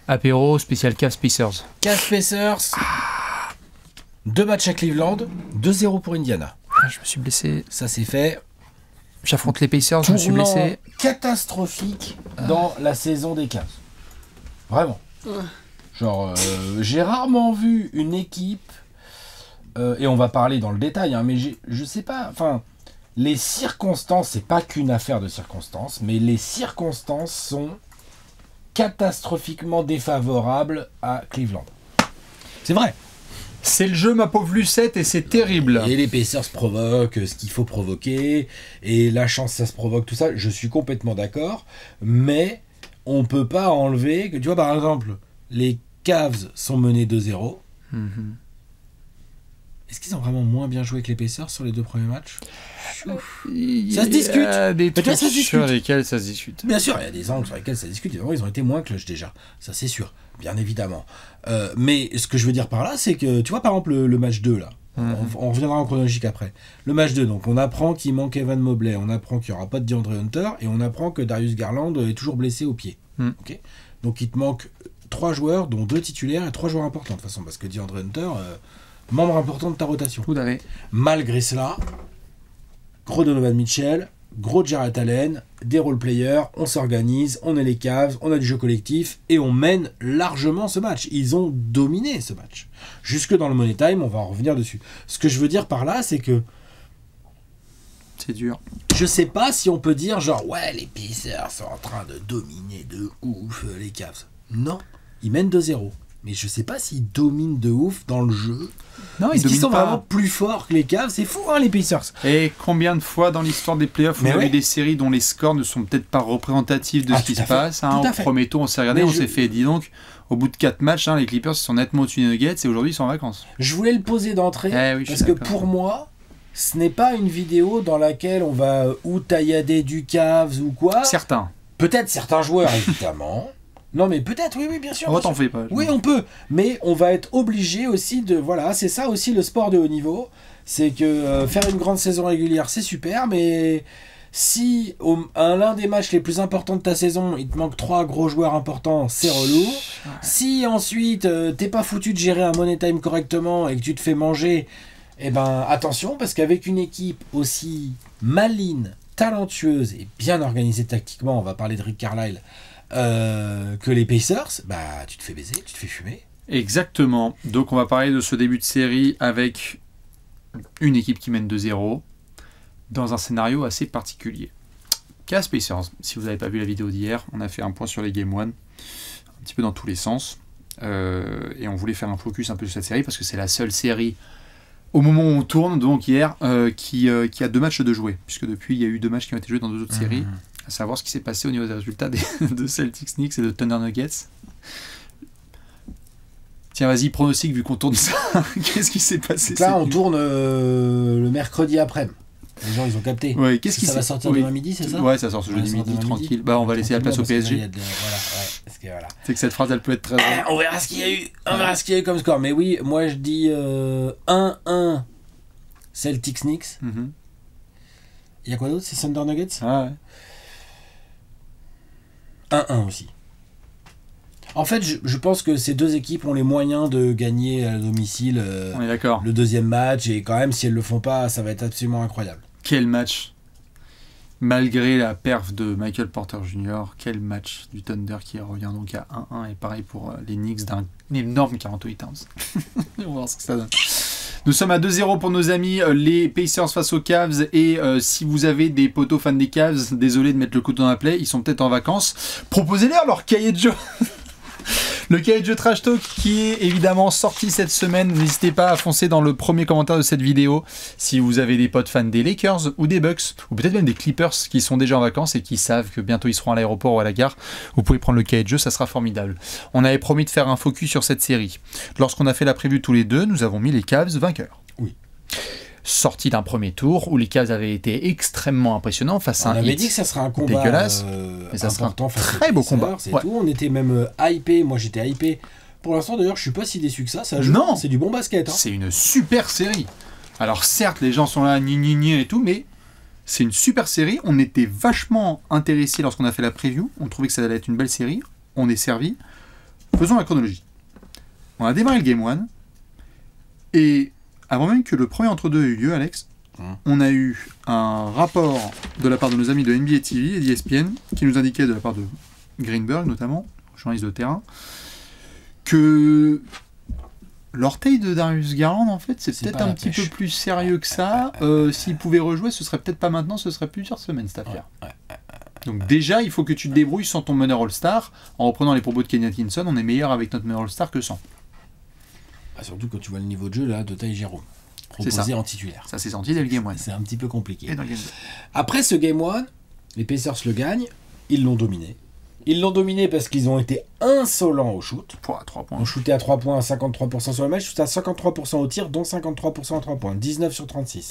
Apéro spécial Cavs Pacers. Cavs Pacers. 2 matchs à Cleveland, 2-0 pour Indiana. Ah, je me suis blessé. Ça c'est fait. J'affronte les Pacers, je me suis blessé. Catastrophique dans la saison des Cavs. Vraiment. Genre, j'ai rarement vu une équipe, et on va parler dans le détail, hein, mais je sais pas, enfin, les circonstances, c'est pas qu'une affaire de circonstances, mais les circonstances sont catastrophiquement défavorables à Cleveland. C'est vrai. C'est le jeu, ma pauvre Lucette, et c'est terrible. Et les Pacers provoquent ce qu'il faut provoquer, et la chance, ça se provoque, tout ça, je suis complètement d'accord, mais on peut pas enlever que, tu vois, par exemple, les Cavs sont menés 2-0. Est-ce qu'ils ont vraiment moins bien joué que les Pacers sur les 2 premiers matchs? Ça se discute. Des trucs ça se discute. sur lesquels ça se discute. Bien sûr, il y a des angles sur lesquels ça se discute. Évidemment, ils ont été moins clutch déjà. Ça, c'est sûr. Bien évidemment. Mais ce que je veux dire par là, c'est que, tu vois, par exemple, le match 2, là. On reviendra en chronologique après. Le match 2, donc, on apprend qu'il manque Evan Mobley, on apprend qu'il n'y aura pas de DeAndre Hunter, et on apprend que Darius Garland est toujours blessé au pied. Okay, donc, il te manque 3 joueurs, dont 2 titulaires et 3 joueurs importants, de toute façon, parce que DeAndre Hunter, membre important de ta rotation. Tout à fait. Malgré cela, gros Donovan Mitchell, gros Jarrett Allen, des role-players, on s'organise, on est les Cavs, on a du jeu collectif, et on mène largement ce match. Ils ont dominé ce match. Jusque dans le Money Time, on va en revenir dessus. Ce que je veux dire par là, c'est que c'est dur. Je sais pas si on peut dire genre, ouais, les Pacers sont en train de dominer de ouf les Cavs. Non, ils mènent 2-0. Mais je sais pas s'ils dominent de ouf dans le jeu. Non, ils sont vraiment plus forts que les Cavs. C'est fou, hein, les Pacers. Et combien de fois dans l'histoire des playoffs, on a eu des séries dont les scores ne sont peut-être pas représentatifs de ce qui se passe. Hein, au premier tour, on s'est regardé, s'est fait, dis donc, au bout de 4 matchs, hein, les Clippers sont nettement au-dessus des Nuggets et aujourd'hui, ils sont en vacances. Je voulais le poser d'entrée parce que pour moi, ce n'est pas une vidéo dans laquelle on va ou taillader du Cavs ou quoi. Certains. Peut-être certains joueurs, évidemment. Non mais peut-être, oui, bien sûr. Oh, t'en fais pas. Oui, on peut. Mais on va être obligé aussi de... Voilà, c'est ça aussi le sport de haut niveau. C'est que faire une grande saison régulière, c'est super, mais si à l'un des matchs les plus importants de ta saison, il te manque 3 gros joueurs importants, c'est relou. Ouais. Si ensuite, t'es pas foutu de gérer un money time correctement et que tu te fais manger, eh ben attention, parce qu'avec une équipe aussi maligne, talentueuse et bien organisée tactiquement, on va parler de Rick Carlisle, que les Pacers, bah tu te fais baiser, tu te fais fumer. Exactement. Donc on va parler de ce début de série avec une équipe qui mène 2-0 dans un scénario assez particulier. Cavs Pacers, si vous n'avez pas vu la vidéo d'hier, on a fait un point sur les Game 1, un petit peu dans tous les sens, et on voulait faire un focus un peu sur cette série parce que c'est la seule série au moment où on tourne, donc hier, qui a 2 matchs de jouer, puisque depuis il y a eu 2 matchs qui ont été joués dans 2 autres séries. À savoir ce qui s'est passé au niveau des résultats de Celtics Knicks et de Thunder Nuggets. Tiens, vas-y, pronostic, vu qu'on tourne ça. Qu'est-ce qui s'est passé? Là, on tourne le mercredi après. Les gens, ils ont capté. Ouais, qu'est-ce ça va sortir demain midi, c'est ça? Ouais, ça sort ce jeudi midi, tranquille. Bah, on va laisser la place au PSG. Voilà. C'est que cette phrase, elle peut être très... on verra ce qu'il y a eu. On verra ce qu'il y a eu comme score. Mais oui, moi, je dis 1-1 Celtics Knicks. Il y a quoi d'autre? C'est Thunder Nuggets? Ah ouais. 1-1 aussi. En fait, je pense que ces 2 équipes ont les moyens de gagner à domicile on est d'accord. Le deuxième match, et quand même, si elles le font pas, ça va être absolument incroyable. Quel match! Malgré la perf de Michael Porter Jr., quel match du Thunder qui revient donc à 1-1, et pareil pour les Knicks d'un énorme 48 Towns. On va voir ce que ça donne. Nous sommes à 2-0 pour nos amis les Pacers face aux Cavs, et si vous avez des potos fans des Cavs, désolé de mettre le couteau dans la plaie, ils sont peut-être en vacances, proposez-leur leur cahier de jeu. Le cahier de jeu Trash Talk qui est évidemment sorti cette semaine. N'hésitez pas à foncer dans le premier commentaire de cette vidéo si vous avez des potes fans des Lakers ou des Bucks, ou peut-être même des Clippers qui sont déjà en vacances et qui savent que bientôt ils seront à l'aéroport ou à la gare. Vous pouvez prendre le cahier de jeu, ça sera formidable. On avait promis de faire un focus sur cette série. Lorsqu'on a fait la preview tous les deux, nous avons mis les Cavs vainqueurs. Oui. Sorti d'un premier tour où les Cavs avaient été extrêmement impressionnants face à un hit. On avait dit que ça serait un combat dégueulasse, mais ça sera un très beau combat. C'est tout. On était même hypé. Moi, j'étais hypé. Pour l'instant, d'ailleurs, je suis pas si déçu que ça. Ça joue. Non, c'est du bon basket. Hein. C'est une super série. Alors certes, les gens sont là, gni et tout, mais c'est une super série. On était vachement intéressés lorsqu'on a fait la preview. On trouvait que ça allait être une belle série. On est servi. faisons la chronologie. On a démarré le Game 1, et avant même que le premier entre-deux ait eu lieu, Alex, on a eu un rapport de la part de nos amis de NBA TV et d'ESPN qui nous indiquait, de la part de Greenberg notamment, journaliste de terrain, que l'orteil de Darius Garland, en fait, c'est peut-être un petit peu plus sérieux que ça. S'il pouvait rejouer, ce serait peut-être pas maintenant, ce serait plusieurs semaines, cette affaire. Donc déjà, il faut que tu te débrouilles sans ton meneur All-Star. En reprenant les propos de Kenny Atkinson, on est meilleur avec notre meneur All-Star que sans. Surtout quand tu vois le niveau de jeu là de Ty Jerome, proposé en titulaire. Ça s'est senti dès le Game 1. C'est un petit peu compliqué. Et dans le Game 2. Après ce Game 1, les Pacers le gagnent, ils l'ont dominé. Ils l'ont dominé parce qu'ils ont été insolents au shoot. À 3 points. On shootait à 3 points à 53% sur le match, shootait à 53% au tir, dont 53% à 3 points. 19 sur 36.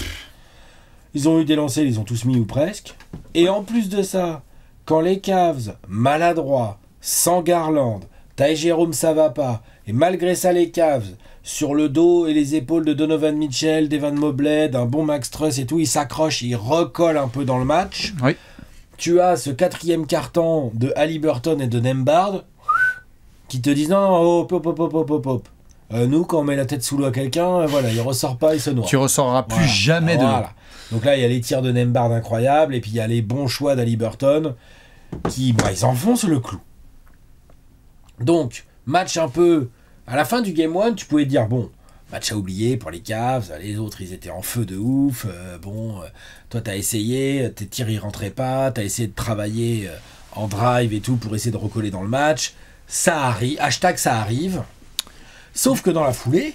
Ils ont eu des lancers, ils ont tous mis ou presque. Et en plus de ça, quand les Cavs, maladroits, sans Garland, Ty Jerome ça va pas, et malgré ça les Cavs, sur le dos et les épaules de Donovan Mitchell, d'Evan Mobley, d'un bon Max Truss et tout, ils s'accrochent, ils recollent un peu dans le match. Oui. Tu as ce quatrième carton de Haliburton et de Nembhard qui te disent non, hop. Nous, quand on met la tête sous l'eau à quelqu'un, voilà, il ressort pas, il se noie. Tu ressortiras plus jamais de l'eau. Donc là, il y a les tirs de Nembhard incroyables, et puis il y a les bons choix d'Haliburton qui, ils enfoncent le clou. Donc, match un peu... À la fin du Game 1, tu pouvais te dire, bon, match à oublier pour les Cavs, les autres, ils étaient en feu de ouf, toi, t'as essayé, tes tirs, ils rentraient pas, t'as essayé de travailler en drive et tout pour essayer de recoller dans le match. Ça arrive, hashtag ça arrive. Sauf que dans la foulée,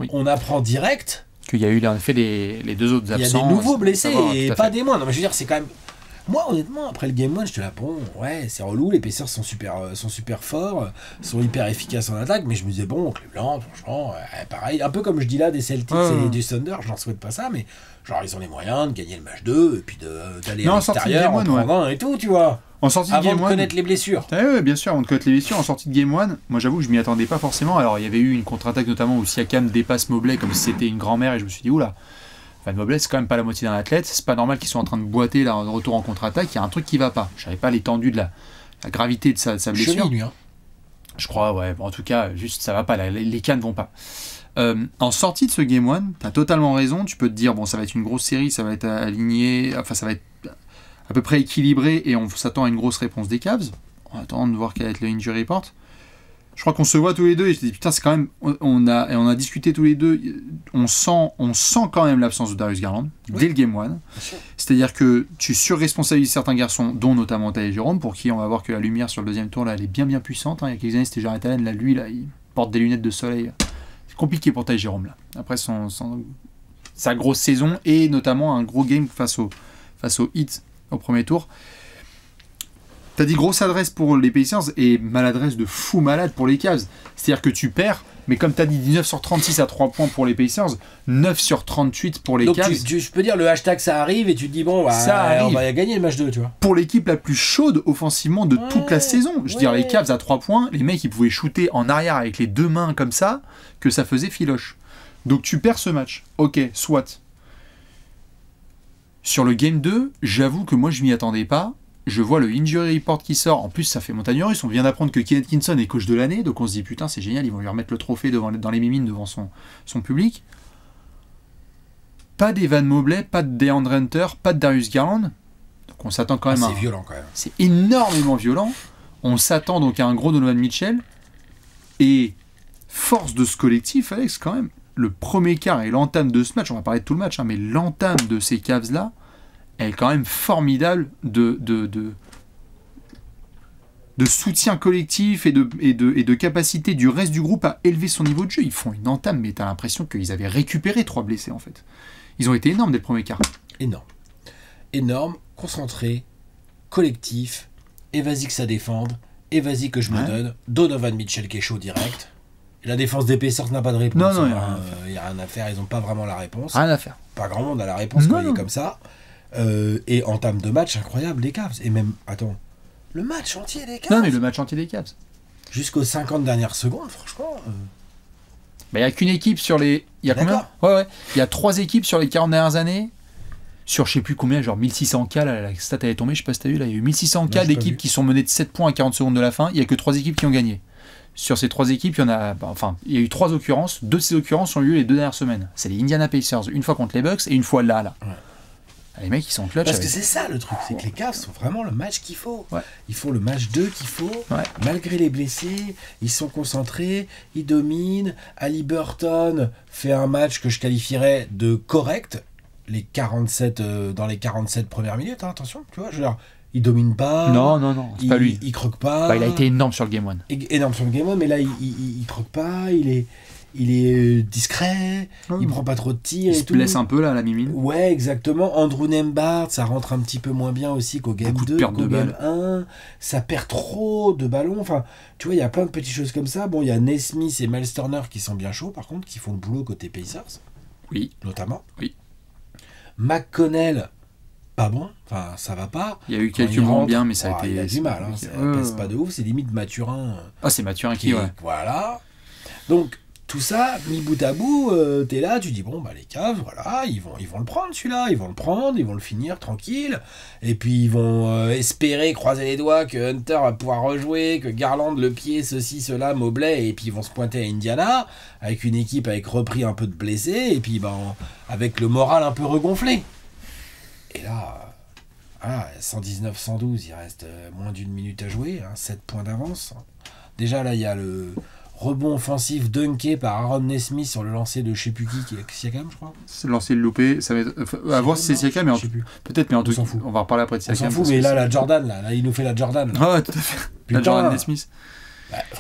on apprend direct... Qu'il y a eu en effet les deux autres absents. Il y a des nouveaux blessés et pas des moindres. Non, mais je veux dire, c'est quand même... Moi, honnêtement, après le Game 1, j'étais là, bon, ouais, c'est relou, les Pacers sont super forts, sont hyper efficaces en attaque, mais je me disais, bon, Cleveland, franchement, pareil, un peu comme je dis là des Celtics et du Thunder, je n'en souhaite pas ça, mais genre, ils ont les moyens de gagner le match 2, et puis d'aller à l'extérieur en prendre un et tout, tu vois. En sortie de Game 1, avant de connaître les blessures. Oui, bien sûr, avant de connaître les blessures, en sortie de Game 1, moi j'avoue que je m'y attendais pas forcément. Alors il y avait eu une contre-attaque notamment où Siakam dépasse Mobley comme si c'était une grand-mère, et je me suis dit, oula. Van Mobley, c'est quand même pas la moitié d'un athlète, c'est pas normal qu'ils soient en train de boiter là, en retour en contre-attaque, il y a un truc qui va pas. Je savais pas l'étendue de la gravité de sa blessure. Cheville, lui, hein. Je crois, ouais. Bon, en tout cas, juste ça va pas, les cas ne vont pas. En sortie de ce Game 1, t'as totalement raison, tu peux te dire, bon, ça va être une grosse série, ça va être aligné, enfin, ça va être à peu près équilibré et on s'attend à une grosse réponse des Cavs. On attend de voir quel va être le injury report. Je crois qu'on se voit tous les deux et je te dis putain, c'est quand même, on a discuté tous les deux, on sent quand même l'absence de Darius Garland dès le Game 1. C'est-à-dire que tu surresponsabilises certains garçons, dont notamment Ty Jerome, pour qui on va voir que la lumière sur le deuxième tour là, elle est bien puissante. Il y a quelques années c'était Jarrett Allen, là lui là, il porte des lunettes de soleil. C'est compliqué pour Ty Jerome là. Après sa grosse saison et notamment un gros game face au Heat au premier tour. T'as dit grosse adresse pour les Pacers et maladresse de fou malade pour les Cavs. C'est-à-dire que tu perds, mais comme t'as dit 19 sur 36 à 3 points pour les Pacers, 9 sur 38 pour les Cavs. Donc je peux dire le hashtag ça arrive et tu te dis bon, on va gagner le match 2, tu vois. Pour l'équipe la plus chaude offensivement de toute la saison. Je veux dire, les Cavs à 3 points, les mecs ils pouvaient shooter en arrière avec les deux mains comme ça, que ça faisait filoche. Donc tu perds ce match. Ok, soit. Sur le Game 2, j'avoue que moi je m'y attendais pas. Je vois le injury report qui sort. En plus, ça fait montagne russe. On vient d'apprendre que Kenny Atkinson est coach de l'année. Donc on se dit, putain, c'est génial. Ils vont lui remettre le trophée dans les mimines devant son public. Pas d'Evan Mobley, pas de DeAndre Hunter, pas de Darius Garland. Donc on s'attend quand même à... C'est violent quand même. C'est énormément violent. On s'attend donc à un gros Donovan Mitchell. Et force de ce collectif, Alex, quand même. Le premier quart et l'entame de ce match, on va parler de tout le match, mais l'entame de ces Cavs-là, elle est quand même formidable de soutien collectif et de capacité du reste du groupe à élever son niveau de jeu. Ils font une entame, mais t'as l'impression qu'ils avaient récupéré 3 blessés en fait. Ils ont été énormes dès le premier quart. Énorme, concentré, collectif, et vas-y que ça défende, et vas-y que je me donne. Donovan Mitchell qui est chaud direct. Et la défense des Pacers n'a pas de réponse. Non, il n'y a rien à faire, ils n'ont pas vraiment la réponse. Rien à faire. Pas grand monde a la réponse quand il est comme ça. Et entame de match incroyable des Cavs. Et même, attends, le match entier des Cavs. Non, mais le match entier des Cavs. Jusqu'aux 50 dernières secondes, franchement. Il n'y a qu'une équipe sur les. Il y a combien ? Ouais. Il y a 3 équipes sur les 40 dernières années. Sur je sais plus combien, genre 1600 cas, la stat elle est tombée, je sais pas si t'as vu, là, il y a eu 1600 cas d'équipes qui sont menées de 7 points à 40 secondes de la fin, il n'y a que 3 équipes qui ont gagné. Sur ces 3 équipes, il y a eu 3 occurrences. 2 de ces occurrences ont eu lieu les 2 dernières semaines. C'est les Indiana Pacers, une fois contre les Bucks et une fois là. Ouais. Les mecs, ils sont clutch. Parce que c'est ça le truc, c'est que les Cavs sont vraiment le match qu'il faut. Ouais. Ils font le match 2 qu'il faut. Ouais. Malgré les blessés, ils sont concentrés, ils dominent. Haliburton fait un match que je qualifierais de correct. Dans les 47 premières minutes, hein, attention, tu vois, je veux dire, il domine pas. Non, c'est pas lui. Il croque pas. Il a été énorme sur le Game 1. Énorme sur le Game 1, mais là, il croque pas, il est discret, il prend pas trop de tirs. Il se blesse un peu là à la mimine. Ouais, exactement. Andrew Nembhard, ça rentre un petit peu moins bien aussi qu'au Game 2, qu'au Game 1. Ça perd trop de ballons. Enfin, tu vois, il y a plein de petites choses comme ça. Bon, il y a Nesmith et Miles Turner qui sont bien chauds, par contre, qui font le boulot côté Pacers. Oui. Notamment. Oui. McConnell, pas bon. Enfin, ça va pas. Il y a eu quelques bons bien, mais ça a été... Il a du mal. Hein. Ça pèse pas de ouf. C'est limite Mathurin. C'est Mathurin qui, ouais. Voilà. Donc, tout ça, mis bout à bout, t'es là, tu dis, bon, bah les Cavs, voilà, ils vont le prendre celui-là, ils vont le finir tranquille, et puis ils vont espérer, croiser les doigts que Hunter va pouvoir rejouer, que Garland, le pied, ceci, cela, Mobley, et puis ils vont se pointer à Indiana, avec une équipe avec repris un peu de blessés, et puis avec le moral un peu regonflé. Et là, 119-112, il reste moins d'une minute à jouer, 7 points d'avance. Déjà là, il y a le rebond offensif dunké par Aaron Nesmith sur le lancer de je sais plus qui est Siakam, je crois. C'est le lancer de loupé. Ça va à voir si c'est Siakam, mais peut-être, mais en tout cas, on va reparler après de Siakam. On s'en fout, mais là, la Jordan, là, il nous fait la Jordan. Ah, tout à fait. Putain, la Jordan Nesmith.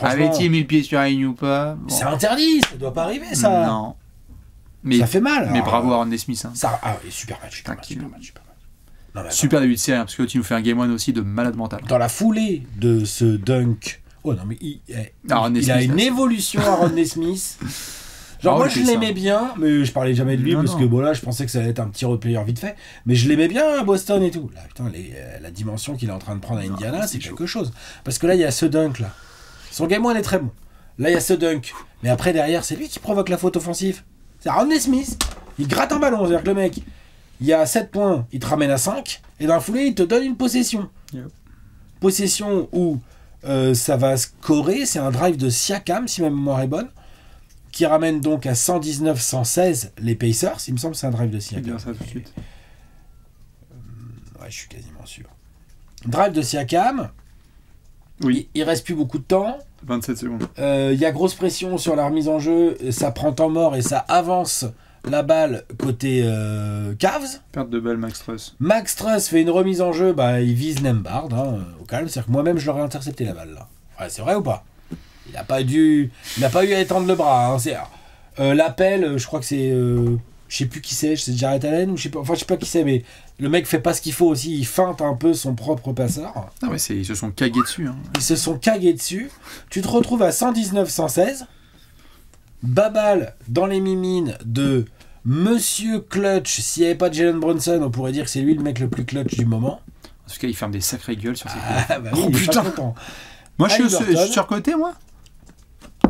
Avait-il mis le pied sur Aïn ou pas? C'est interdit, ça doit pas arriver, ça. Non. Mais, ça fait mal. Mais bravo Aaron Nesmith. Hein. Super match. Non, super début de série, parce que tu nous fais un Game 1 aussi de malade mental. Dans la foulée de ce dunk. Oh non, mais il a une évolution, Aaron Nesmith. Genre, moi, je l'aimais bien, mais je parlais jamais de lui, parce que bon, là, je pensais que ça allait être un petit replayer vite fait. Mais je l'aimais bien à Boston et tout. Là, putain, la dimension qu'il est en train de prendre à Indiana, c'est quelque chose. Parce que là, il y a ce dunk, là. Son Game 1 est très bon. Là, il y a ce dunk. Mais après, derrière, c'est lui qui provoque la faute offensive. C'est Aaron Nesmith. Il gratte un ballon. C'est-à-dire que le mec, il y a 7 points, il te ramène à 5. Et dans la foulée, il te donne une possession. Yep. Possession où ça va scorer. C'est un drive de Siakam, si ma mémoire est bonne, qui ramène donc à 119-116 les Pacers. Il me semble que c'est un drive de Siakam. Bien ça tout de suite. Ouais, je suis quasiment sûr. Drive de Siakam. Oui. Il reste plus beaucoup de temps. 27 secondes. Il y a grosse pression sur la remise en jeu. Ça prend temps mort et ça avance la balle côté Cavs. Perte de balle Max Truss. Max Truss fait une remise en jeu. Il vise Nembhard au calme. C'est-à-dire que moi-même, je l'aurais intercepté la balle là. Ouais, c'est vrai ou pas? Il n'a pas eu à étendre le bras. L'appel, je crois que c'est... je sais plus qui c'est Jarrett Allen ou je sais pas qui c'est, mais le mec fait pas ce qu'il faut aussi, il feinte un peu son propre passeur. Non mais ils se sont cagués dessus. Hein. Ils se sont cagués dessus. Tu te retrouves à 119-116. Babal dans les mimines de Monsieur Clutch. S'il n'y avait pas de Jalen Brunson, on pourrait dire que c'est lui le mec le plus clutch du moment. En tout cas, il ferme des sacrées gueules sur ses oui, putain. Moi, je suis surcoté, moi.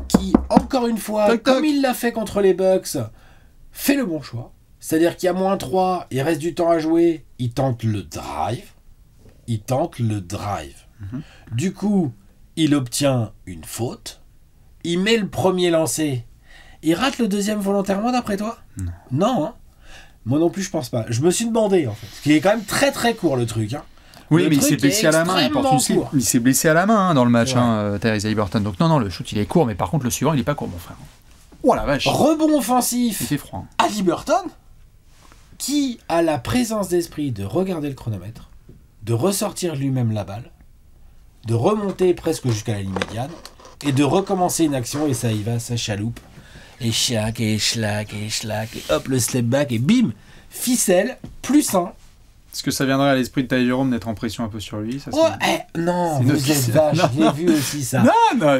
Qui, encore une fois, comme il l'a fait contre les Bucks, fait le bon choix. C'est-à-dire qu'il y a -3, il reste du temps à jouer, il tente le drive. Du coup, il obtient une faute. Il met le premier lancé. Il rate le deuxième volontairement, d'après toi? Non, hein. Moi non plus, je pense pas. Je me suis demandé, en fait. Ce qui est quand même très très court, le truc. Hein. Oui, mais il s'est blessé à la main. Il s'est blessé à la main dans le match, ouais. Tyrese Haliburton. Donc non, le shoot, il est court, mais par contre, le suivant, il est pas court, mon frère. Oh la vache. Rebond offensif. C'était froid. Haliburton, qui a la présence d'esprit de regarder le chronomètre, de ressortir lui-même la balle, de remonter presque jusqu'à la ligne médiane, et de recommencer une action, et ça y va, ça chaloupe. Et chac, et schlac, et hop, le step back, et bim, ficelle, +1. Est-ce que ça viendrait à l'esprit de Ty Jerome d'être en pression un peu sur lui? Ça, non, vous êtes vache, je l'ai vu aussi ça.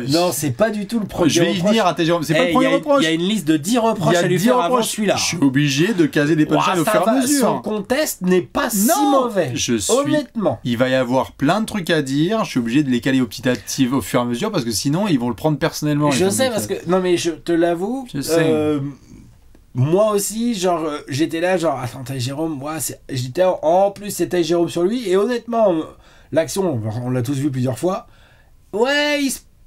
Non, c'est pas du tout le premier reproche. Je vais y venir à Ty Jerome, c'est pas le premier reproche. Il y a une liste de 10 reproches à lui faire avant celui-là. Je suis obligé de caser des punchlines au fur et à mesure. Son contest n'est pas si mauvais, honnêtement. Il va y avoir plein de trucs à dire, je suis obligé de les caler au petit à petit au fur et à mesure, parce que sinon ils vont le prendre personnellement. Je sais, parce que... Non mais je te l'avoue... Je sais. Moi aussi, j'étais là, attends, Ty Jerome, j'étais en plus, c'est Ty Jerome sur lui, et honnêtement, l'action, on l'a tous vu plusieurs fois, ouais,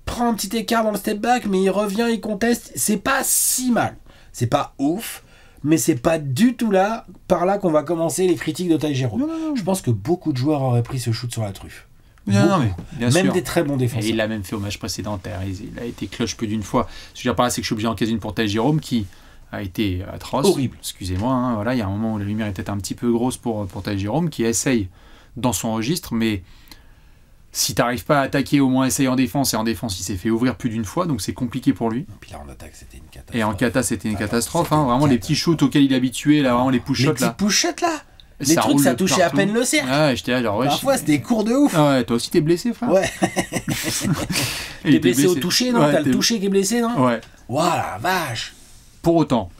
prend un petit écart dans le step back, mais il revient, il conteste. C'est pas si mal. C'est pas ouf, mais c'est pas du tout là, par là qu'on va commencer les critiques de Ty Jerome. Non. Je pense que beaucoup de joueurs auraient pris ce shoot sur la truffe. Non, mais bien même sûr. des très bons défenseurs. Et il l'a même fait au match précédent. Il a été clutch plus d'une fois. Ce que je veux dire par là, c'est que je suis obligé d'en caser une pour Ty Jerome qui a été atroce. Horrible. Excusez-moi, hein, voilà, il y a un moment où la lumière était un petit peu grosse pour Ty Jerome qui essaye dans son registre, mais si tu n'arrives pas à attaquer, au moins essaye en défense, et en défense il s'est fait ouvrir plus d'une fois, donc c'est compliqué pour lui. Et puis là en attaque c'était une catastrophe. Et en kata c'était une catastrophe, hein, vraiment les petits shoots auxquels il est habitué, là, vraiment les push-shots Les là. petits push-shots là. Les Ça trucs roule ça de touchait à partout. peine le cercle. Ouais, j'étais là genre ouais. Parfois c'était des cours de ouf. Ah ouais, toi aussi t'es blessé frère. Ouais. Et T'es blessé au toucher, non? Ouais, T'as le t'es- toucher qui est blessé, non? Ouais. Ouah la vache. Pour autant,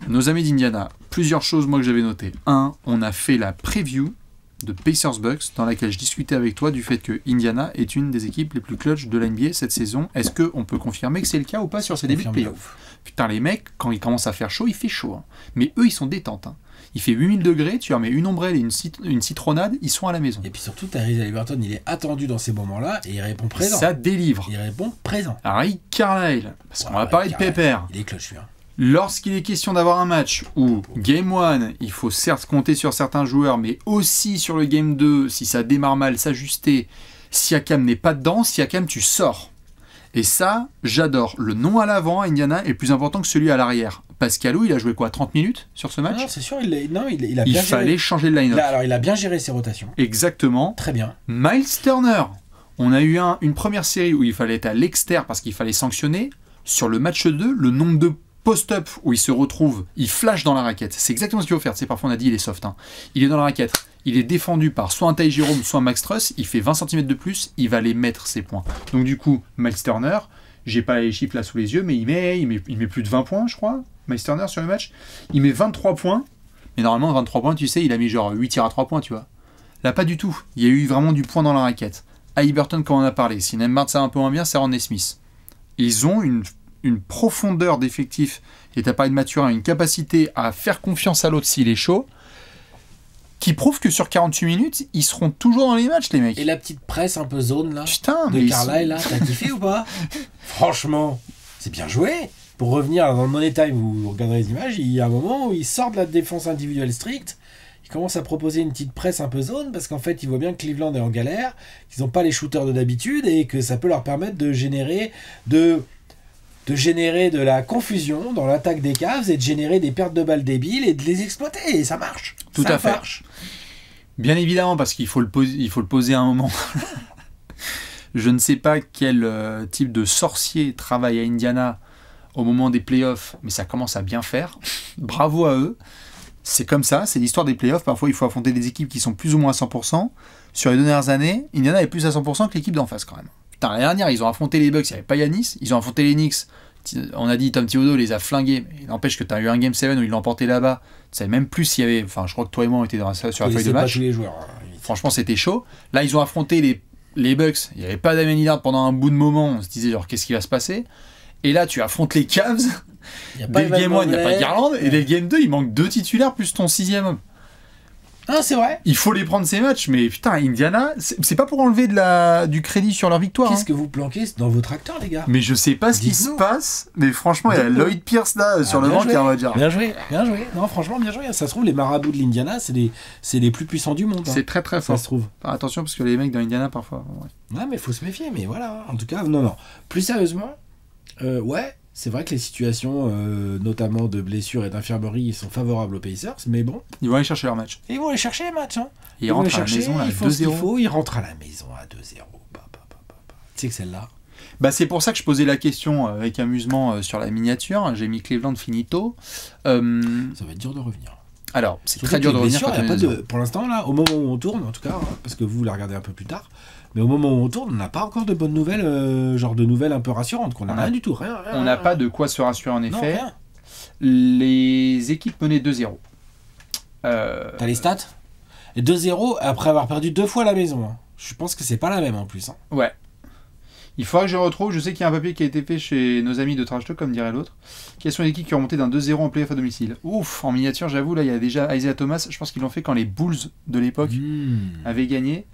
nos amis d'Indiana, plusieurs choses moi que j'avais notées. Un, on a fait la preview de Pacers Bucks dans laquelle je discutais avec toi du fait que Indiana est une des équipes les plus clutch de la NBA cette saison. Est-ce qu'on peut confirmer que c'est le cas ou pas sur ces débuts de Confirme de playoffs? Putain, les mecs, quand il commence à faire chaud, il fait chaud. Hein. Mais eux, ils sont détentes. Hein. Il fait 8000 degrés, tu leur mets une ombrelle et une citronnade, ils sont à la maison. Et puis surtout, Tyrese Haliburton, il est attendu dans ces moments-là et il répond présent. Ça délivre. Il répond présent. Rick Carlisle, parce qu'on va Ouais, parler de carrément. Pépère. Il est clutch, lui. Hein. Lorsqu'il est question d'avoir un match où Game 1, il faut certes compter sur certains joueurs, mais aussi sur le Game 2, si ça démarre mal, s'ajuster. Siakam n'est pas dedans, Siakam, tu sors. Et ça, j'adore. Le nom à l'avant à Indiana est plus important que celui à l'arrière. Pascalou, il a joué quoi, 30 minutes sur ce match? Non, c'est sûr, il a Il bien fallait géré. changer le line-up. Alors, il a bien géré ses rotations. Exactement. Très bien. Miles Turner, on a eu une première série où il fallait être à l'extérieur parce qu'il fallait sanctionner. Sur le match 2, le nombre de post-up où il se retrouve, il flash dans la raquette. C'est exactement ce qu'il faut faire. C'est parfois on a dit il est soft. Hein. Il est dans la raquette. Il est défendu par soit un Ty Jerome, soit un Max Truss. Il fait 20 cm de plus. Il va les mettre ses points. Donc du coup, Miles Turner, j'ai pas les chiffres là sous les yeux, mais il met plus de 20 points, je crois. Miles Turner sur le match. Il met 23 points. Mais normalement, 23 points, tu sais, il a mis genre 8 tirs à 3 points, tu vois. Là, pas du tout. Il y a eu vraiment du point dans la raquette. Haliburton, comme on a parlé. Si Nembhard ça un peu moins bien, c'est Rodney Smith. Ils ont une profondeur d'effectif, et t'as parlé de Mathurin, une capacité à faire confiance à l'autre s'il est chaud, qui prouve que sur 48 minutes, ils seront toujours dans les matchs, les mecs. Et la petite presse un peu zone, là, Putain, de mais Carlisle, là, t'as kiffé ou pas? Franchement, c'est bien joué. Pour revenir dans le Money Time, vous regarderez les images, il y a un moment où il sort de la défense individuelle stricte, il commence à proposer une petite presse un peu zone, parce qu'en fait, il voit bien que Cleveland est en galère, qu'ils n'ont pas les shooters de d'habitude, et que ça peut leur permettre de générer de la confusion dans l'attaque des Cavs et de générer des pertes de balles débiles et de les exploiter. Et ça marche. Tout ça à fait. marche. Bien évidemment, parce qu'il faut le poser à un moment. Je ne sais pas quel type de sorcier travaille à Indiana au moment des playoffs, mais ça commence à bien faire. Bravo à eux. C'est comme ça, c'est l'histoire des playoffs. Parfois, il faut affronter des équipes qui sont plus ou moins à 100%. Sur les 2 dernières années, Indiana est plus à 100% que l'équipe d'en face quand même. Putain, l'année dernière, ils ont affronté les Bucks, il n'y avait pas Giannis. Ils ont affronté les Knicks. On a dit Tom Thibodeau les a flingués. Mais il n'empêche que tu as eu un Game 7 où ils l'ont emporté là-bas. Tu savais même plus s'il y avait. Enfin, je crois que toi et moi on était sur la feuille de pas match. tous les joueurs. Franchement, c'était chaud. Là, ils ont affronté les Bucks. Il n'y avait pas Damian Lillard pendant un bout de moment. On se disait, genre, qu'est-ce qui va se passer? Et là, tu affrontes les Cavs. Dès le Game 1, il n'y a pas de Garland. Et dès le Game 2, il manque 2 titulaires plus ton 6e homme. Ah, c'est vrai. Il faut les prendre ces matchs. Mais putain, Indiana, c'est pas pour enlever du crédit sur leur victoire. Qu'est-ce Hein. que vous planquez dans votre acteur, les gars? Mais je sais pas ce qui se Dites-nous. passe. Mais franchement, il y a Dites-nous. Lloyd Pierce là sur le bien banc joué. qui va dire. Bien joué, bien joué. Non, franchement, bien joué. Ça se trouve, les marabouts de l'Indiana, c'est les plus puissants du monde. Hein. C'est très très Ça fort. se trouve. Faire attention parce que les mecs dans Indiana parfois. Ouais. Ouais, mais faut se méfier. Mais voilà, en tout cas, non. Plus sérieusement, ouais, c'est vrai que les situations, notamment de blessures et d'infirmerie, sont favorables aux Pacers. Mais bon, Ils vont aller chercher leur match. ils vont aller chercher les matchs. Hein. Et ils vont rentrent les à la maison là, ils font ce qu'il 2-0. faut. Ils rentrent à la maison à 2-0. Tu sais que celle-là. Bah, c'est pour ça que je posais la question avec amusement sur la miniature. J'ai mis Cleveland finito. Ça va être dur de revenir. Alors, c'est Surtout très dur que de les revenir blessures, quand il y a on pas est de, pour l'instant, là, au moment où on tourne, en tout cas, hein, parce que vous la regardez un peu plus tard, mais au moment où on tourne, on n'a pas encore de bonnes nouvelles, genre de nouvelles un peu rassurantes, qu'on n'a rien du tout, rien. On n'a pas de quoi se rassurer en Non, effet. rien. Les équipes menaient 2-0. T'as les stats? Et 2-0 après avoir perdu 2 fois à la maison. Hein. Je pense que c'est pas la même en plus. Hein. Ouais. Il faudra que je retrouve. Je sais qu'il y a un papier qui a été fait chez nos amis de Trash Talk, comme dirait l'autre. Quelles sont les équipes qui ont remonté d'un 2-0 en playoff à domicile? Ouf, en miniature, j'avoue, là, il y a déjà Isaiah Thomas. Je pense qu'ils l'ont fait quand les Bulls de l'époque avaient gagné.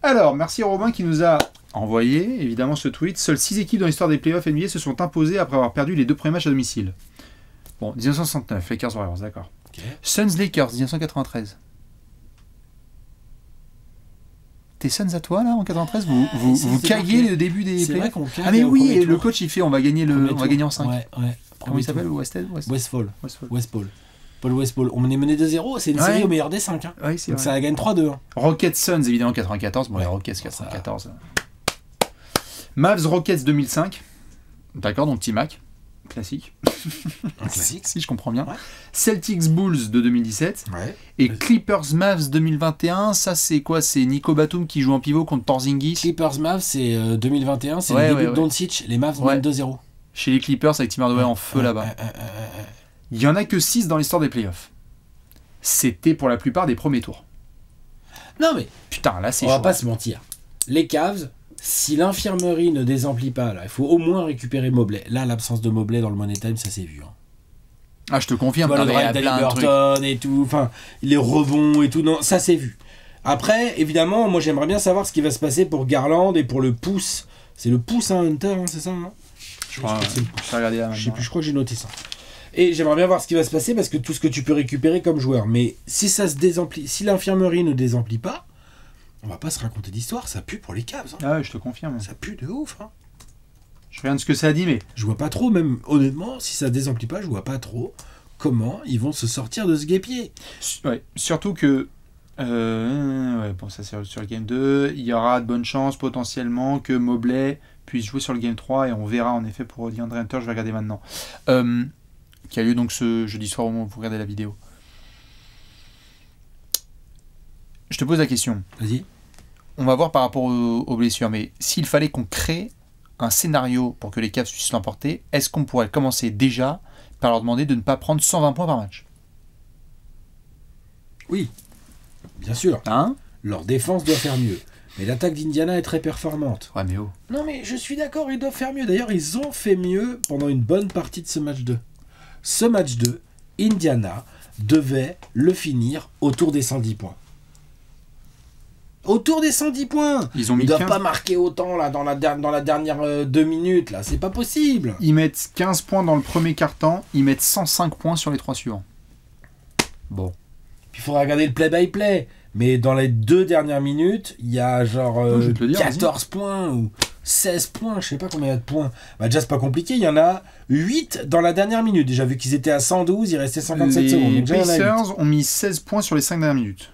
Alors, merci Robin qui nous a envoyé évidemment ce tweet. Seules 6 équipes dans l'histoire des playoffs NBA se sont imposées après avoir perdu les 2 premiers matchs à domicile. Bon, 1969, Lakers Warriors, d'accord. Ok. Suns Lakers, 1993. Tes Suns à toi là en 93, vous caguez le début des C'est vrai playoffs. qu'on cague Ah mais au oui, premier et le tour. coach il fait on va gagner en 5. Ouais. Comment il s'appelle? Westfall. Westfall. Paul Westfall. On est mené 2-0, c'est une série au meilleur des 5. Hein. Oui, c'est Donc vrai. ça gagne 3-2. Hein. Rockets Suns évidemment 94. Bon, les Rockets 94. Mavs Rockets 2005. D'accord, donc T-Mac. Classique. Un classique. Si je comprends bien. Ouais. Celtics Bulls de 2017. Ouais. Et Clippers Mavs 2021. Ça, c'est quoi? C'est Nico Batum qui joue en pivot contre Porzingis. Clippers Mavs, c'est 2021, c'est Ouais, le début ouais, de Doncic. Les Mavs mènent 2-0. Chez les Clippers avec Tim Hardaway en feu là-bas. Il y en a que 6 dans l'histoire des playoffs. C'était pour la plupart des premiers tours. Non mais, Putain, là c'est on chaud. va pas se mentir. Les Cavs, si l'infirmerie ne désemplit pas, là, il faut au moins récupérer Mobley. Là, l'absence de Mobley dans le Money Time, ça s'est vu. Hein. Ah, je te confirme. Voilà, le il y a drive plein de trucs. d'Haliburton et tout, enfin, les rebonds et tout, non, ça s'est vu. Après, évidemment, moi j'aimerais bien savoir ce qui va se passer pour Garland et pour le pouce. C'est le pouce, hein, Hunter, hein, c'est ça hein Je crois. c'est le pouce. Je vais regarder là. Je sais plus, je crois que j'ai noté ça. Et j'aimerais bien voir ce qui va se passer parce que tout ce que tu peux récupérer comme joueur. Mais si ça se désemplit, si l'infirmerie ne désemplit pas, on va pas se raconter d'histoire, ça pue pour les Cavs. Hein. Ah ouais, je te confirme. Ça pue de ouf. Hein. Je regarde ce que ça a dit, mais. Je vois pas trop, même honnêtement, si ça désemplit pas, je vois pas trop comment ils vont se sortir de ce guêpier. Ouais, surtout que. Ouais, bon, ça c'est sur le game 2. Il y aura de bonnes chances potentiellement que Mobley puisse jouer sur le game 3 et on verra en effet pour DeAndre Hunter. Je vais regarder maintenant. Qui a lieu donc ce jeudi soir au moment où vous regardez la vidéo. Je te pose la question. Vas-y. On va voir par rapport aux blessures, mais s'il fallait qu'on crée un scénario pour que les Cavs puissent l'emporter, est-ce qu'on pourrait commencer déjà par leur demander de ne pas prendre 120 points par match? Oui, bien sûr. Hein? Leur défense doit faire mieux. Mais l'attaque d'Indiana est très performante. Ouais, mais oh. Non mais je suis d'accord, ils doivent faire mieux. D'ailleurs, ils ont fait mieux pendant une bonne partie de ce match 2. Ce match 2, Indiana devait le finir autour des 110 points. Autour des 110 points. Ils ont mis Ils doivent 15. pas marquer autant là dans la dernière 2 minutes là, c'est pas possible. Ils mettent 15 points dans le premier quart-temps, ils mettent 105 points sur les 3 suivants. Bon. Puis il faudra regarder le play-by-play. Mais dans les 2 dernières minutes, il y a genre je vais te le dire, 14 points ou 16 points, je sais pas combien il y a de points. Bah déjà c'est pas compliqué, il y en a 8 dans la dernière minute. Déjà vu qu'ils étaient à 112, il restait 57 secondes. Les Donc, déjà, il y en a huit. Pacers ont mis 16 points sur les 5 dernières minutes.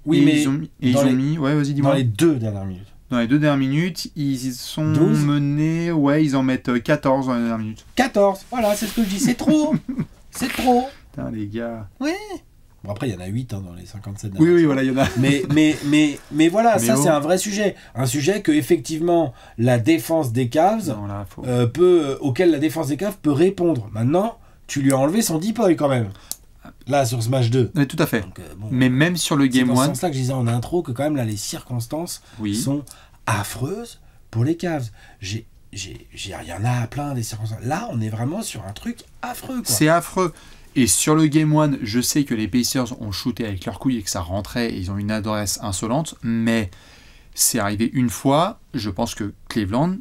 Oui, Et mais ils dans ont les- mis... Ouais, vas-y, dans dis-moi. les 2 dernières minutes. Dans les 2 dernières minutes, ils sont 12. menés... Ouais, ils en mettent 14 dans les dernières minutes. 14, voilà, c'est ce que je dis, c'est trop. C'est trop. Putain, les gars... Oui. Bon après il y en a 8 dans les 57 Oui, dernières. oui, voilà, il y en a... Mais voilà, Mais ça oh. c'est un vrai sujet. Un sujet que effectivement la défense des Cavs Non, là, faut... auquel la défense des Cavs peut répondre. Maintenant, tu lui as enlevé son deep boy quand même. Là, sur ce match 2. Oui, tout à fait. Donc, bon, Mais même sur le c'est Game dans ce 1... sens-là que je disais en intro que quand même là, les circonstances Oui. sont affreuses pour les Cavs. Il y en a plein des circonstances. Là, on est vraiment sur un truc affreux. Quoi. C'est affreux. Et sur le Game 1, je sais que les Pacers ont shooté avec leurs couilles et que ça rentrait et ils ont une adresse insolente, mais c'est arrivé une fois. Je pense que Cleveland,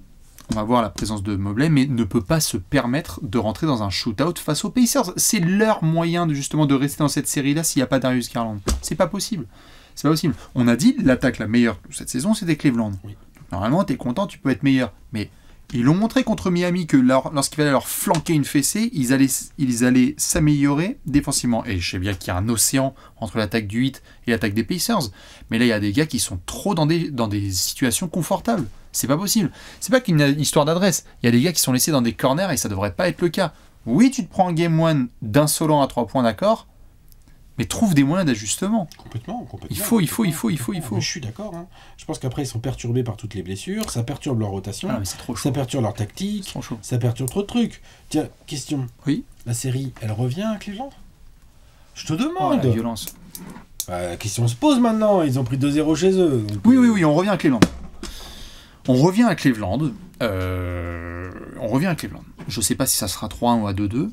on va voir la présence de Mobley, mais ne peut pas se permettre de rentrer dans un shootout face aux Pacers. C'est leur moyen justement de rester dans cette série-là s'il n'y a pas Darius Garland. C'est pas possible. C'est pas possible. On a dit l'attaque la meilleure de cette saison, c'était Cleveland. Oui. Donc, normalement, t'es content, tu peux être meilleur. Mais ils l'ont montré contre Miami que lorsqu'il fallait leur flanquer une fessée, ils allaient s'améliorer défensivement. Et je sais bien qu'il y a un océan entre l'attaque du 8 et l'attaque des Pacers. Mais là, il y a des gars qui sont trop dans des situations confortables. C'est pas possible. C'est pas qu'une histoire d'adresse. Il y a des gars qui sont laissés dans des corners et ça devrait pas être le cas. Oui, tu te prends un Game 1 d'insolent à 3 points, d'accord, mais trouve des moyens d'ajustement. Complètement. Il faut. Mais je suis d'accord. Hein. Je pense qu'après, ils sont perturbés par toutes les blessures. Ça perturbe leur rotation. Ah, mais c'est trop chaud. Ça perturbe leur C'est tactique. trop chaud. Ça perturbe trop de trucs. Tiens, question. Oui. La série, elle revient à Cleveland? Je te Oh, demande. la violence. La question se pose maintenant. Ils ont pris 2-0 chez eux. Donc, Oui, on revient à Cleveland. On revient à Cleveland. Je sais pas si ça sera 3-1 ou à 2-2.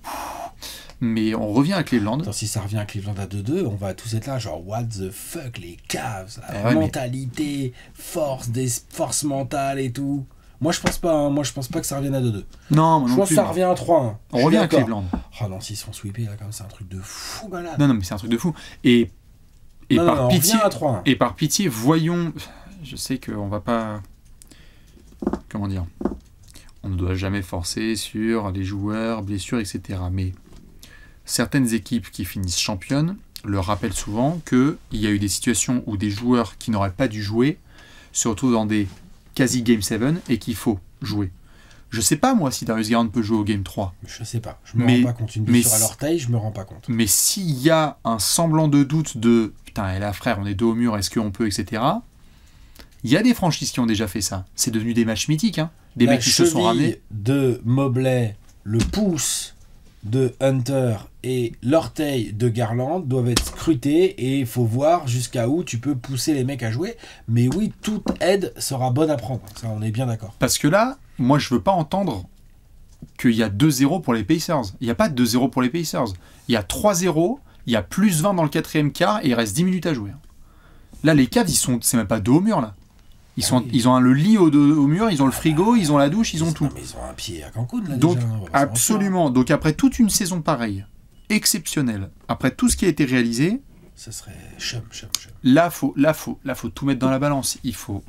Mais on revient à Cleveland. Attends, si ça revient à Cleveland à 2-2, on va tous être là, genre, what the fuck, les Cavs, Ouais, mentalité, force mentale et tout. Moi, je pense pas, hein. Moi, je pense pas que ça revienne à 2-2. Non, moi Je non pense plus. que ça revient à 3-1. On revient à Cleveland. Oh non, s'ils se font sweeper, là, comme c'est un truc de fou, malade. Non, mais c'est un truc de fou. Et Non, par pitié, on revient à 3-1. et par pitié, voyons. Je sais qu'on va pas. Comment dire? On ne doit jamais forcer sur les joueurs, blessures, etc. Mais certaines équipes qui finissent championnes le rappellent souvent qu'il y a eu des situations où des joueurs qui n'auraient pas dû jouer se retrouvent dans des quasi Game 7 et qu'il faut jouer. Je sais pas moi si Darius Garland peut jouer au Game 3. Je sais pas, je me rends pas compte. Une blessure à l'orteil, je me rends pas compte. Mais s'il y a un semblant de doute de putain, et là frère, on est dos au mur, est-ce qu'on peut, etc. Il y a des franchises qui ont déjà fait ça. C'est devenu des matchs mythiques, hein. Des mecs qui se sont ramenés. De Mobley, le pouce de Hunter et l'orteil de Garland doivent être scrutés et il faut voir jusqu'à où tu peux pousser les mecs à jouer. Mais oui, toute aide sera bonne à prendre. Ça, on est bien d'accord. Parce que là, moi, je veux pas entendre qu'il y a 2-0 pour les Pacers. Il n'y a pas de 2-0 pour les Pacers. Il y a 3-0, il y a plus 20 dans le quatrième quart et il reste 10 minutes à jouer. Là, les Cavs, c'est même pas dos au mur, là. Ils ont le lit au mur, ils ont le frigo, ils ont la douche, ils ont tout. Non, mais ils ont un pied à Cancun, là, Donc, déjà. absolument. Donc, après toute une saison pareille, exceptionnelle, après tout ce qui a été réalisé, ça serait chum. là, faut tout mettre dans la balance. Il faut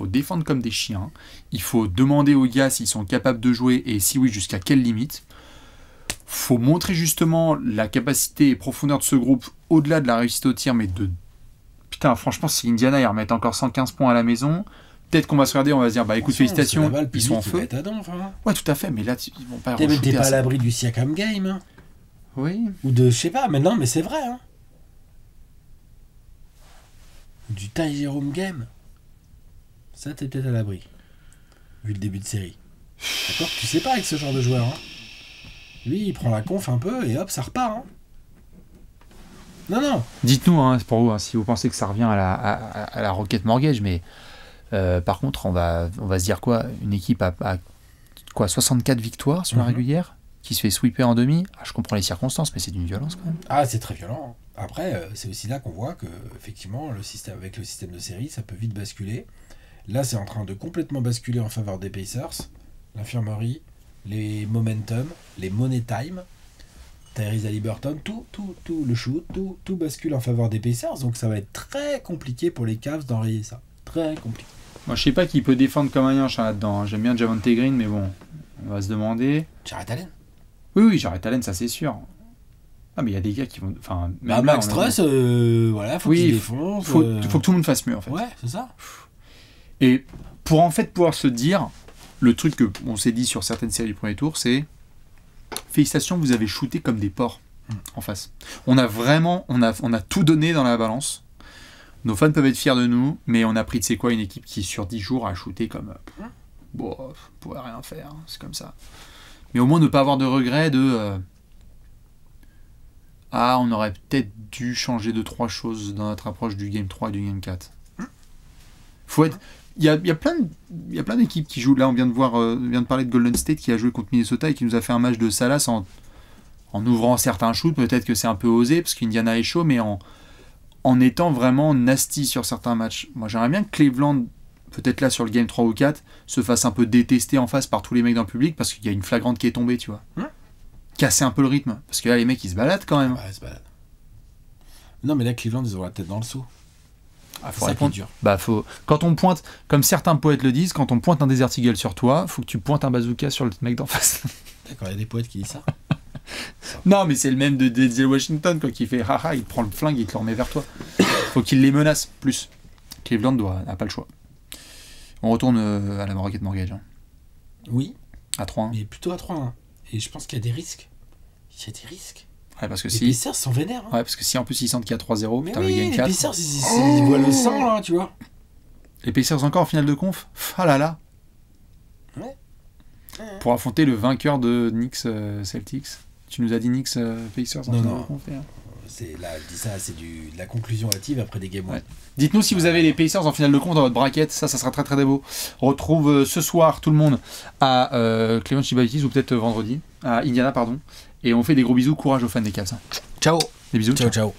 défendre comme des chiens. Il faut demander aux gars s'ils sont capables de jouer et si oui, jusqu'à quelle limite. Faut montrer justement la capacité et profondeur de ce groupe au-delà de la réussite au tir, mais de... Putain, franchement, si Indiana, ils remettent encore 115 points à la maison, peut-être qu'on va se regarder, on va se dire, bah écoute, félicitations, ils sont en feu. Ouais, tout à fait, mais là, ils vont pas re-shooter T'es pas à à ça. l'abri du Siakam game, hein. Oui. Ou de, je sais pas, mais non, mais c'est vrai, hein. Du Ty Jerome game. Ça, t'es peut-être à l'abri. Vu le début de série. D'accord? Tu sais pas avec ce genre de joueur, hein. Lui, il prend la conf un peu et hop, ça repart, hein. Non. Dites-nous, hein, pour vous, hein, si vous pensez que ça revient à la Rocket Mortgage, mais par contre, on va se dire quoi? Une équipe à quoi, 64 victoires sur la régulière, qui se fait sweeper en demi? Je comprends les circonstances, mais c'est d'une violence quand même. Ah, c'est très violent. Après, c'est aussi là qu'on voit que, effectivement, avec le système de série, ça peut vite basculer. Là, c'est en train de complètement basculer en faveur des Pacers. L'infirmerie, les momentum, les money time, Tyrese Haliburton, tout le shoot, tout bascule en faveur des Pacers. Donc ça va être très compliqué pour les Cavs d'enrayer ça. Très compliqué. Moi, je sais pas qui peut défendre comme un yinche là-dedans. J'aime bien Javonte Green, mais bon, on va se demander. Jarrett Allen. Oui, Jarrett Allen, ça c'est sûr. Ah, mais il y a des gars qui vont. Enfin, Bah, Max Truss, voilà, faut qu'il défonce. Faut que tout le monde fasse mieux, en fait. Ouais, c'est ça. Et pour en fait pouvoir se dire, le truc qu'on s'est dit sur certaines séries du premier tour, c'est félicitations, vous avez shooté comme des porcs en face. On a vraiment, on a tout donné dans la balance. Nos fans peuvent être fiers de nous, mais on a pris, tu sais quoi, une équipe qui sur 10 jours a shooté comme bon, on pourrait rien faire, hein, c'est comme ça. Mais au moins ne pas avoir de regret de on aurait peut-être dû changer 2-3 choses dans notre approche du Game 3 et du Game 4. Faut être... Il y a plein d'équipes qui jouent. Là, on vient de parler de Golden State qui a joué contre Minnesota et qui nous a fait un match de Salas en ouvrant certains shoots. Peut-être que c'est un peu osé parce qu'Indiana est chaud, mais en étant vraiment nasty sur certains matchs. Moi, j'aimerais bien que Cleveland, peut-être là sur le Game 3 ou 4, se fasse un peu détester en face par tous les mecs dans le public parce qu'il y a une flagrante qui est tombée, tu vois. Casser un peu le rythme. Parce que là, les mecs, ils se baladent quand même. Ouais, ils se baladent. Non, mais là, Cleveland, ils ont la tête dans le seau. Faut répondre. Quand on pointe, comme certains poètes le disent, quand on pointe un Desert Eagle sur toi, faut que tu pointes un bazooka sur le mec d'en face. D'accord, il y a des poètes qui disent ça. Non, mais c'est le même de Denzel Washington, quoi, qui fait haha, il te prend le flingue, il te le remet vers toi. Faut qu'il les menace plus. Cleveland n'a pas le choix. On retourne à la Rocket Mortgage. Hein. Oui. À 3-1. Mais plutôt à 3-1. Et je pense qu'il y a des risques. Ouais, parce que les Pacers sont vénères. Hein. Ouais, parce que si en plus ils sentent qu'il y a 3-0, mais putain, oui, le Game les 4. Pacers, ils voient le sang, là, tu vois. Les Pacers encore en finale de conf. Ah là là. Ouais. Pour affronter le vainqueur de Knicks Celtics. Tu nous as dit Knicks Pacers en finale de conf. Là, je dis ça, c'est de la conclusion hâtive après des games. Ouais. Dites-nous si vous avez les Pacers en finale de conf dans votre bracket, ça sera très très beau. On retrouve ce soir tout le monde à Cleveland Chibavitis ou peut-être vendredi, à Indiana, pardon. Et on fait des gros bisous, courage aux fans des Cavs. Ciao. Des bisous. Ciao, ciao.